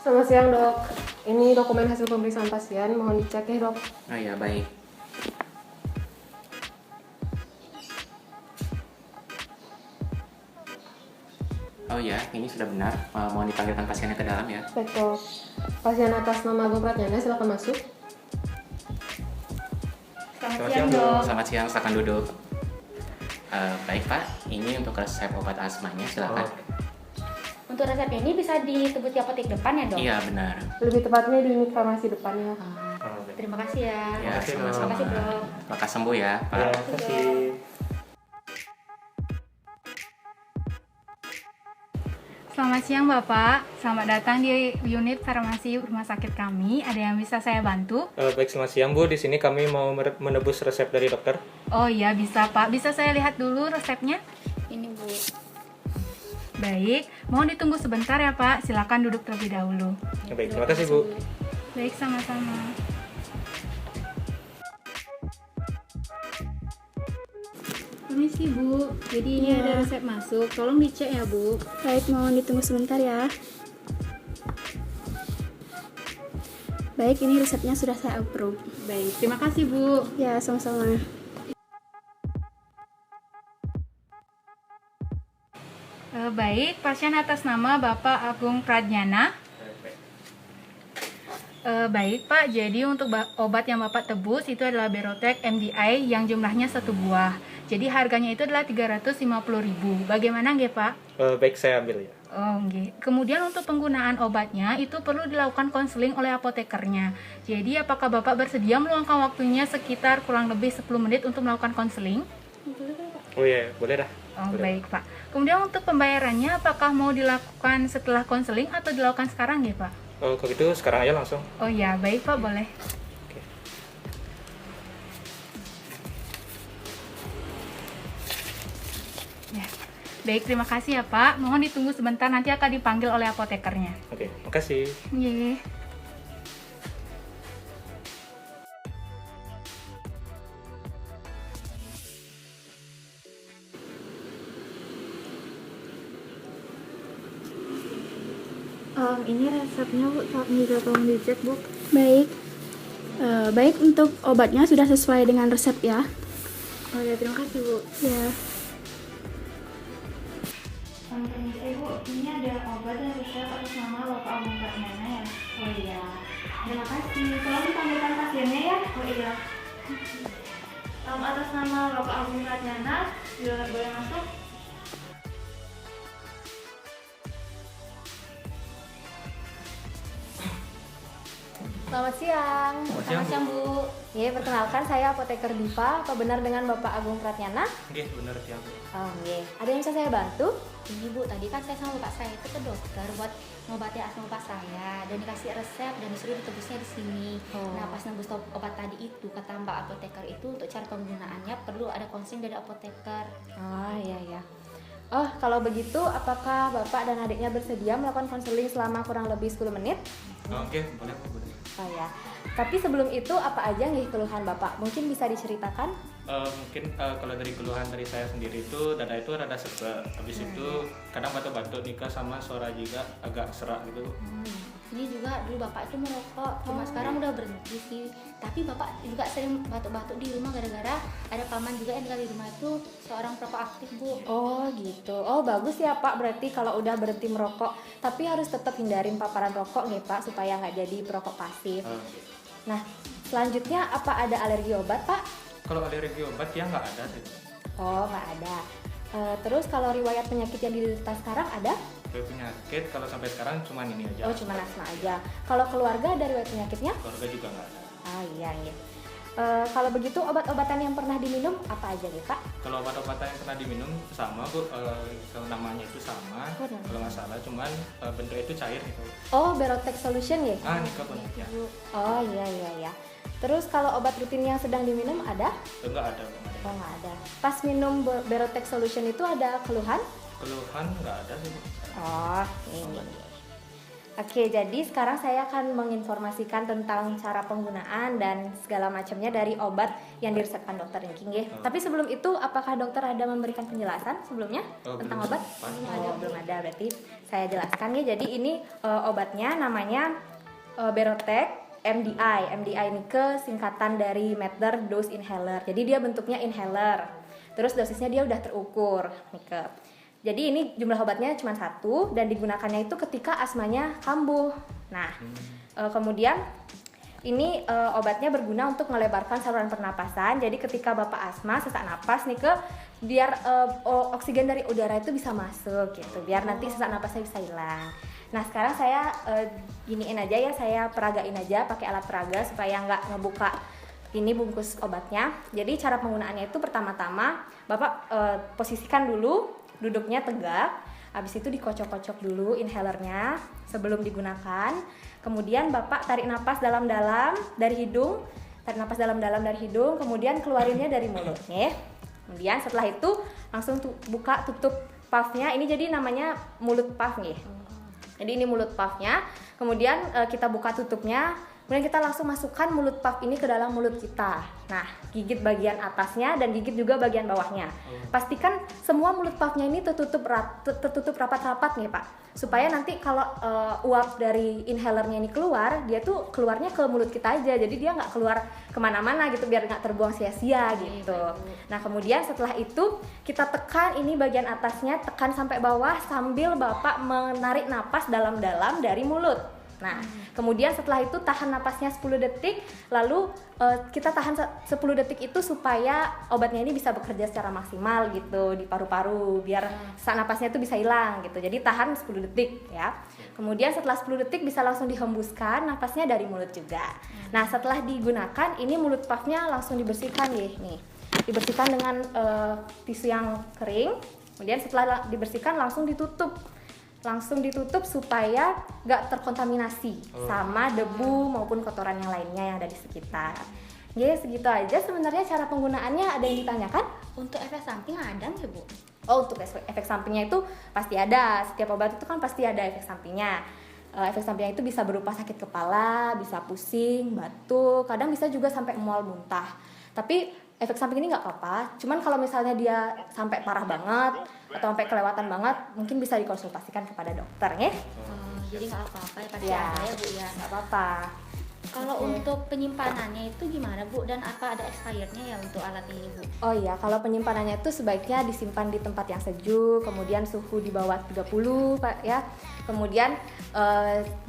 Selamat siang dok, ini dokumen hasil pemeriksaan pasien, mohon dicek ya dok. Oh ya, baik. Oh ya, ini sudah benar. Mohon dipanggilkan pasiennya ke dalam ya. Baik dok, pasien atas nama Agung Pratnyana silakan masuk. Selamat siang, dok. Selamat siang, silakan duduk. Baik Pak, ini untuk resep obat asmanya, silakan. Untuk resep ini bisa ditebus di apotek depan ya dok? Iya, benar. Lebih tepatnya di unit farmasi depannya. Terima kasih ya. Ya, sama-sama. Terima kasih dok. Lekas sembuh ya, Pak. Ya, terima kasih. Selamat siang Bapak, selamat datang di unit farmasi rumah sakit kami. Ada yang bisa saya bantu? Baik, selamat siang Bu. Di sini kami mau menebus resep dari dokter. Oh iya bisa Pak, bisa saya lihat dulu resepnya? Ini bu. Baik, mohon ditunggu sebentar ya Pak, silakan duduk terlebih dahulu. Ya, baik, terima kasih Bu. Baik, sama-sama. Permisi Bu, jadi ini ada resep masuk, tolong dicek ya Bu. Baik, mohon ditunggu sebentar ya. Baik, ini resepnya sudah saya approve. Baik, terima kasih Bu. Ya, sama-sama. Baik, pasien atas nama Bapak Agung Pratnyana. Baik Pak, jadi untuk obat yang Bapak tebus itu adalah Berotec MDI yang jumlahnya 1 buah. Jadi harganya itu adalah 350.000. Bagaimana nggih Pak? Baik, saya ambil ya. Oh nggih. Kemudian untuk penggunaan obatnya itu perlu dilakukan konseling oleh apotekernya. Jadi apakah Bapak bersedia meluangkan waktunya sekitar kurang lebih 10 menit untuk melakukan konseling? Oh iya, boleh dah. Oh Boleh. baik Pak. Kemudian untuk pembayarannya apakah mau dilakukan setelah konseling atau dilakukan sekarang nggih Pak? Oh, kalau gitu sekarang aja langsung. Oh ya, baik Pak, boleh. Oke. Ya. Baik, terima kasih ya Pak. Mohon ditunggu sebentar, nanti akan dipanggil oleh apotekernya. Oke, makasih. Iya. Ini resepnya Bu, bisa tolong dicek Bu. Baik. Baik, untuk obatnya sudah sesuai dengan resep ya. Oh ya, terima kasih Bu. Ya. Permisi Bu, ini ada obat dan resep atas nama Bapak Agung Pratnyana ya. Oh iya, terima kasih. Tolong dipanggilkan pasiennya ya. Oh iya. Atas nama Bapak Agung Pratnyana, boleh masuk? Selamat siang. Selamat siang bu. Ya, perkenalkan saya apoteker Diva. Apa benar dengan Bapak Agung Pratnyana? Oke, benar ya Bu. Oh iya. Ada yang bisa saya bantu? Ini bu, tadi kan saya sama bapak saya itu ke dokter buat ngobati asma bapak saya dan dikasih resep dan disuruh ditebusnya di sini. Nah pas nebus obat tadi itu kata mbak apoteker itu untuk cara penggunaannya perlu ada konseling dari apoteker. Oh iya ya. Oh, kalau begitu apakah Bapak dan adiknya bersedia melakukan konseling selama kurang lebih 10 menit? Oke, boleh Bu. Boleh. Oh ya. Tapi sebelum itu apa aja nih keluhan Bapak? Mungkin bisa diceritakan? Mungkin kalau dari keluhan dari saya sendiri itu dada itu rada sesak. Habis itu kadang batuk-batuk nikah sama suara juga agak serak gitu. Ini juga dulu bapak itu merokok, cuma sekarang udah berhenti sih. Tapi bapak juga sering batuk-batuk di rumah gara-gara ada paman juga yang tinggal di rumah itu seorang perokok aktif bu. Oh gitu. Oh bagus ya Pak. Berarti kalau udah berhenti merokok, tapi harus tetap hindarin paparan rokok nih Pak supaya nggak jadi perokok pasif. Oke. Nah, selanjutnya apa ada alergi obat Pak? Kalau alergi obat ya nggak ada sih. Oh nggak ada. Terus kalau riwayat penyakit yang diderita sekarang ada? Kalau penyakit kalau sampai sekarang cuma ini aja. Oh cuma asma aja. Kalau keluarga ada riwayat penyakitnya? Keluarga juga nggak ada. Ah iya iya. Kalau begitu obat-obatan yang pernah diminum apa aja nih Pak? Kalau obat-obatan yang pernah diminum sama Bu, kalau namanya itu sama, kalau nggak salah, cuman bentuknya itu cair gitu. Oh Berotec Solution ya? Nih kapan ya? Oh iya iya iya. Terus kalau obat rutin yang sedang diminum ada? Enggak ada Bu. Nggak ada. Oh nggak ada. Pas minum Berotec Solution itu ada keluhan? Keluhan nggak ada sih Bu. Oh ini. Oke, jadi sekarang saya akan menginformasikan tentang cara penggunaan dan segala macamnya dari obat yang diresepkan dokter Engking ya. Tapi sebelum itu, apakah dokter ada memberikan penjelasan sebelumnya tentang belum. obat? Belum ada, berarti saya jelaskan ya. Jadi ini obatnya namanya Berotec MDI. MDI ini singkatan dari Matter Dose Inhaler. Jadi dia bentuknya inhaler. Terus dosisnya dia udah terukur. Jadi ini jumlah obatnya cuma 1 dan digunakannya itu ketika asmanya kambuh. Nah, kemudian ini obatnya berguna untuk melebarkan saluran pernapasan. Jadi ketika Bapak asma, sesak napas biar oksigen dari udara itu bisa masuk gitu. Biar nanti sesak napasnya bisa hilang. Nah, sekarang saya giniin aja ya, saya peragain aja pakai alat peraga supaya nggak ngebuka ini bungkus obatnya. Jadi cara penggunaannya itu pertama-tama Bapak posisikan dulu duduknya tegak, habis itu dikocok-kocok dulu inhalernya sebelum digunakan. Kemudian Bapak tarik napas dalam-dalam dari hidung, kemudian keluarinnya dari mulut ya. Kemudian setelah itu langsung buka tutup puffnya. Ini jadi namanya mulut puff nih. Jadi ini mulut puffnya. Kemudian kita buka tutupnya. Kemudian kita langsung masukkan mulut puff ini ke dalam mulut kita. Nah, gigit bagian atasnya dan gigit juga bagian bawahnya. Pastikan semua mulut puffnya ini tertutup rapat-rapat nih Pak. Supaya nanti kalau uap dari inhalernya ini keluar, dia tuh keluarnya ke mulut kita aja. Jadi dia nggak keluar kemana-mana gitu, biar nggak terbuang sia-sia gitu. Nah, kemudian setelah itu kita tekan ini bagian atasnya, tekan sampai bawah sambil Bapak menarik napas dalam-dalam dari mulut. Nah, kemudian setelah itu tahan napasnya 10 detik, lalu kita tahan 10 detik itu supaya obatnya ini bisa bekerja secara maksimal gitu di paru-paru, biar sesak napasnya itu bisa hilang gitu. Jadi tahan 10 detik ya. Kemudian setelah 10 detik bisa langsung dihembuskan napasnya dari mulut juga. Nah, setelah digunakan ini mulut puffnya langsung dibersihkan nih. Dibersihkan dengan tisu yang kering. Kemudian setelah dibersihkan langsung ditutup supaya gak terkontaminasi sama debu maupun kotoran yang lainnya yang ada di sekitar. Jadi segitu aja sebenarnya cara penggunaannya. Ada yang ditanyakan? Untuk efek samping ada nggak Bu? Untuk efek sampingnya itu pasti ada. Setiap obat itu kan pasti ada efek sampingnya. Efek sampingnya itu bisa berupa sakit kepala, bisa pusing, batuk, kadang bisa juga sampai mual muntah. Tapi efek samping ini nggak apa-apa, cuman kalau misalnya dia sampai parah banget atau sampai kelewatan banget, mungkin bisa dikonsultasikan kepada dokter ya. Jadi nggak apa-apa ya pasti Ya, ada ya Bu ya. nggak apa-apa. Kalau untuk penyimpanannya itu gimana Bu? Dan apa ada expirednya ya untuk alat ini Bu? Oh iya, kalau penyimpanannya itu sebaiknya disimpan di tempat yang sejuk, kemudian suhu di bawah 30 Pak ya. Kemudian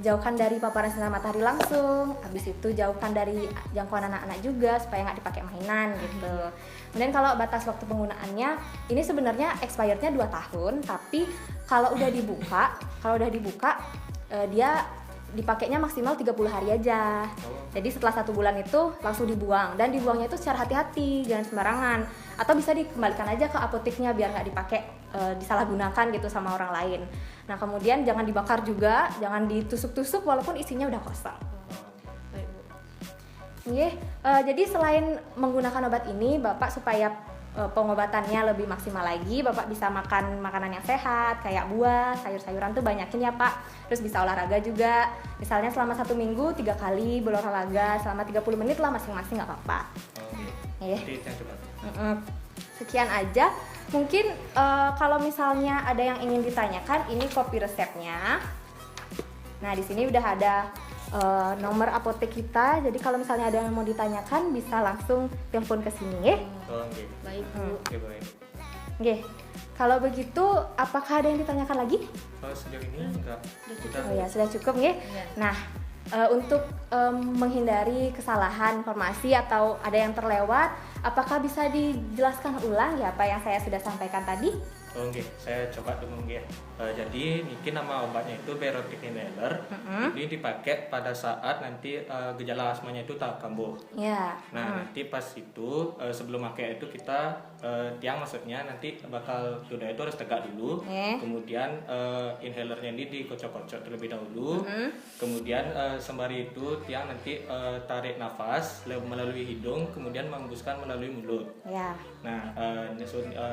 jauhkan dari paparan sinar matahari langsung. Habis itu jauhkan dari jangkauan anak-anak juga supaya nggak dipakai mainan gitu. Kemudian kalau batas waktu penggunaannya ini sebenarnya expirednya 2 tahun, tapi kalau udah dibuka dia dipakainya maksimal 30 hari aja. Jadi setelah 1 bulan itu langsung dibuang, dan dibuangnya itu secara hati-hati, jangan sembarangan. Atau bisa dikembalikan aja ke apoteknya biar nggak dipakai disalahgunakan gitu sama orang lain. Nah, kemudian jangan dibakar juga, jangan ditusuk-tusuk walaupun isinya udah kosong. Jadi selain menggunakan obat ini, Bapak supaya pengobatannya lebih maksimal lagi, Bapak bisa makan makanan yang sehat kayak buah, sayur-sayuran tuh banyakin ya Pak. Terus bisa olahraga juga, misalnya selama 1 minggu 3 kali berolahraga selama 30 menit lah masing-masing, nggak apa-apa. Sekian aja. Mungkin kalau misalnya ada yang ingin ditanyakan, ini kopi resepnya. Nah, di sini udah ada nomor apotek kita, jadi kalau misalnya ada yang mau ditanyakan bisa langsung telepon ke sini ya. Baik Bu. Oke. Kalau begitu, apakah ada yang ditanyakan lagi? Sejauh ini enggak. Oh ya, sudah cukup ya. Nah, untuk menghindari kesalahan informasi atau ada yang terlewat, apakah bisa dijelaskan ulang ya apa yang saya sudah sampaikan tadi? Oke, saya coba dulu ya. Jadi mungkin nama obatnya itu Berotec Inhaler. Ini dipakai pada saat nanti gejala asmanya itu tahap kambuh. Ya. Nah, nanti pas itu sebelum pakai itu kita tiang maksudnya nanti bakal sudah itu harus tegak dulu. Kemudian inhalernya ini dikocok-kocok terlebih dahulu. Kemudian sembari itu tiang nanti tarik nafas melalui hidung, kemudian menghembuskan melalui mulut. Ya. Nah,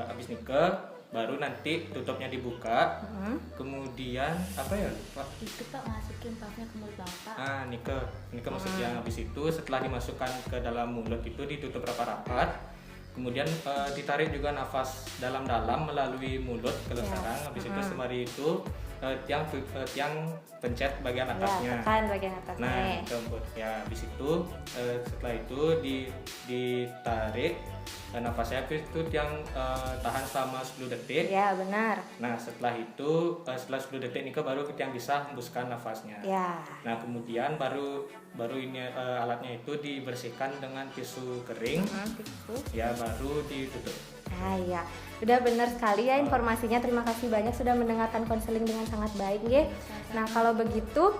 habis nikah baru nanti tutupnya dibuka. Kemudian apa ya lupa. Itu Pak masukin puffnya ke mulut Bapak. Nike maksudnya. Habis itu setelah dimasukkan ke dalam mulut itu ditutup rapat-rapat. Kemudian ditarik juga nafas dalam-dalam melalui mulut ke sarang. Habis itu sembari itu tiang pencet bagian atasnya. Tekan bagian atasnya. Nah, ya habis itu setelah itu ditarik nafasnya, habis itu tiang tahan selama 10 detik. Ya, benar. Nah, setelah itu setelah 10 detik Nika baru tiang bisa hembuskan nafasnya. Ya. Nah, kemudian baru ini alatnya itu dibersihkan dengan tisu kering. Ya, baru ditutup. Iya, udah benar sekali ya informasinya. Terima kasih banyak sudah mendengarkan konseling dengan sangat baik, nggih. Nah, kalau begitu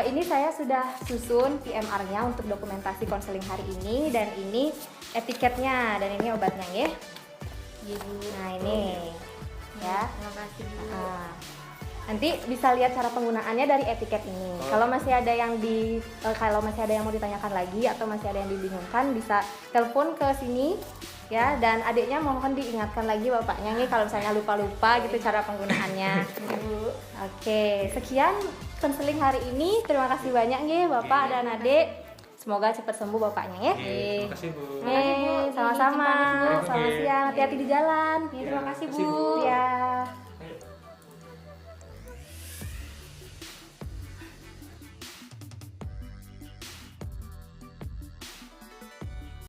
ini saya sudah susun PMR-nya untuk dokumentasi konseling hari ini, dan ini etiketnya dan ini obatnya, nggih. Iya Bu. Nah, ini ya. Terima kasih Bu. Nanti bisa lihat cara penggunaannya dari etiket ini. Kalau masih ada yang mau ditanyakan lagi atau masih ada yang dibingungkan, bisa telepon ke sini ya, dan adiknya mohon diingatkan lagi bapaknya nih kalau misalnya lupa-lupa gitu cara penggunaannya. Oke, sekian konseling hari ini. Terima kasih banyak nih Bapak dan Adik. Semoga cepat sembuh bapaknya ya. Terima kasih Bu. Sama-sama. Selamat siang, hati-hati di jalan. Terima kasih Bu. Ya.